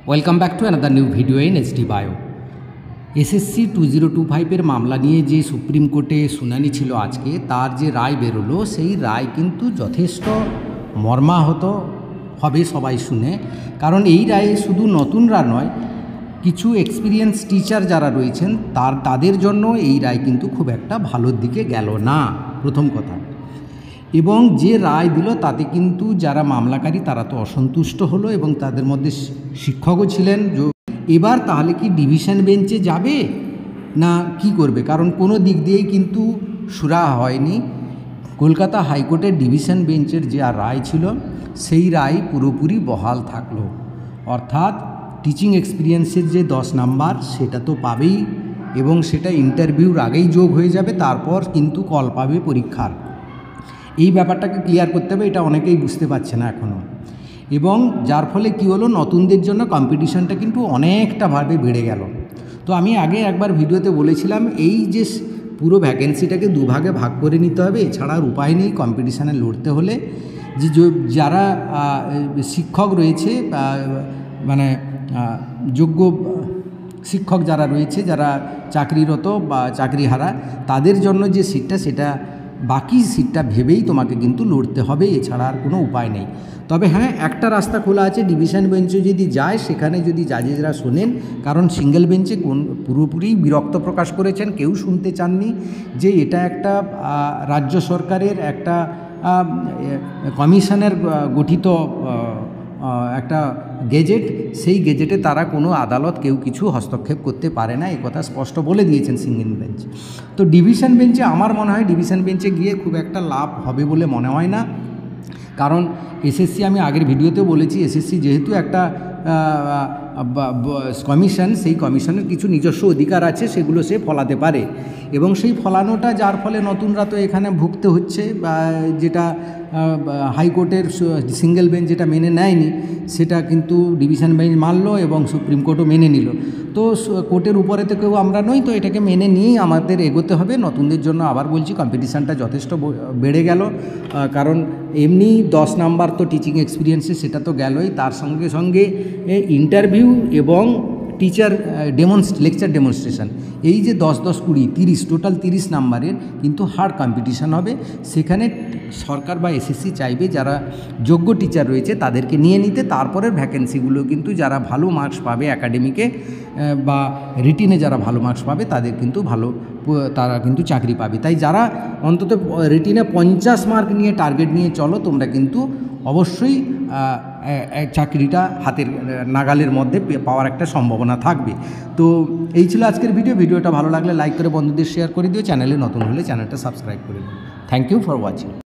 Welcome back to another new video in SD bio. SSC 2025 মামলা নিয়ে যে supreme কোর্টে শুনানি ছিল আজকে, তার যে রায় বেরোলো সেই রায় কিন্তু যথেষ্ট মর্মাহত হবে সবাই শুনে। কারণ এই রায়ে শুধু নতুনরা নয়, কিছু এক্সপিরিয়েন্স টিচার যারা রয়েছেন তাদের জন্য এই রায় কিন্তু খুব একটা ভালোর দিকে গেল না, প্রথম কথা। এবং যে রায় দিল তাতে কিন্তু যারা মামলাকারী তারা তো অসন্তুষ্ট হলো, এবং তাদের মধ্যে শিক্ষকও ছিলেন। এবার তাহলে কি ডিভিশন বেঞ্চে যাবে না কি করবে? কারণ কোনো দিক দিয়েই কিন্তু সুরাহা হয়নি। কলকাতা হাইকোর্টের ডিভিশন বেঞ্চের যে রায় ছিল সেই রায় পুরোপুরি বহাল থাকলো। অর্থাৎ টিচিং এক্সপিরিয়েন্সের যে 10 নাম্বার সেটা তো পাবেই, এবং সেটা ইন্টারভিউর আগেই যোগ হয়ে যাবে, তারপর কিন্তু কল পাবে পরীক্ষার। এই ব্যাপারটাকে ক্লিয়ার করতে হবে, এটা অনেকেই বুঝতে পারছে না এখনও। এবং যার ফলে কি হলো, নতুনদের জন্য কম্পিটিশনটা কিন্তু অনেকটাভাবে বেড়ে গেল। তো আমি আগে একবার ভিডিওতে বলেছিলাম, এই যে পুরো ভ্যাকেন্সিটাকে দুভাগে ভাগ করে নিতে হবে, এছাড়া আর উপায় নেই কম্পিটিশানে লড়তে হলে। যে যারা শিক্ষক রয়েছে, মানে যোগ্য শিক্ষক যারা রয়েছে, যারা চাকরিরত বা চাকরিহারা, তাদের জন্য যে সিটটা, সেটা বাকি সিটটা ভেবেই তোমাকে কিন্তু লড়তে হবে, এছাড়া আর কোনো উপায় নেই। তবে হ্যাঁ, একটা রাস্তা খোলা আছে, ডিভিশন বেঞ্চে যদি যায়, সেখানে যদি জাজেসরা শোনেন। কারণ সিঙ্গেল বেঞ্চে পুরোপুরি বিরক্ত প্রকাশ করেছেন, কেউ শুনতে চাননি যে এটা একটা রাজ্য সরকারের একটা কমিশনের গঠিত একটা গেজেট, সেই গেজেটে তারা কোনো আদালত কেউ কিছু হস্তক্ষেপ করতে পারে না, এই কথা স্পষ্ট বলে দিয়েছেন সিঙ্গেল বেঞ্চ। তো ডিভিশন বেঞ্চে আমার মনে হয় ডিভিশন বেঞ্চে গিয়ে খুব একটা লাভ হবে বলে মনে হয় না। কারণ এসএসসি, আমি আগের ভিডিওতেও বলেছি, এসএসসি যেহেতু একটা কমিশন, সেই কমিশনের কিছু নিজস্ব অধিকার আছে, সেগুলো সে ফলাতে পারে। এবং সেই ফলানোটা, যার ফলে নতুনরা তো এখানে ভুগতে হচ্ছে, বা যেটা হাইকোর্টের সিঙ্গেল বেঞ্চ যেটা মেনে নেয়নি, সেটা কিন্তু ডিভিশন বেঞ্চ মানলো এবং সুপ্রিম কোর্টও মেনে নিল। তো কোর্টের উপরে তো কেউ আমরা নই, তো এটাকে মেনে নিয়েই আমাদের এগোতে হবে। নতুনদের জন্য আবার বলছি, কম্পিটিশানটা যথেষ্ট বেড়ে গেল। কারণ এমনি 10 নাম্বার তো টিচিং এক্সপিরিয়েন্সে, সেটা তো গেলই, তার সঙ্গে সঙ্গে ইন্টারভিউ এবং টিচার লেকচার ডেমনস্ট্রেশন, এই যে 10, 10, 20, 30, টোটাল 30 নাম্বারের কিন্তু হার্ড কম্পিটিশান হবে। সেখানে সরকার বা এসএসসি চাইবে যারা যোগ্য টিচার রয়েছে তাদেরকে নিয়ে নিতে, তারপরের ভ্যাকেন্সিগুলো কিন্তু যারা ভালো মার্কস পাবে একাডেমিকে বা রিটিনে, যারা ভালো মার্কস পাবে তাদের কিন্তু তারা কিন্তু চাকরি পাবে। তাই যারা অন্তত রিটিনে 50 মার্ক নিয়ে টার্গেট নিয়ে চলো, তোমরা কিন্তু অবশ্যই চাকরিটা হাতের নাগালের মধ্যে পাওয়ার একটা সম্ভাবনা থাকবে। তো এই ছিল আজকের ভিডিওটা ভালো লাগলে লাইক করে বন্ধুদের শেয়ার করে দিও, চ্যানেলে নতুন হলে চ্যানেলটা সাবস্ক্রাইব করে দিও। Thank you for watching.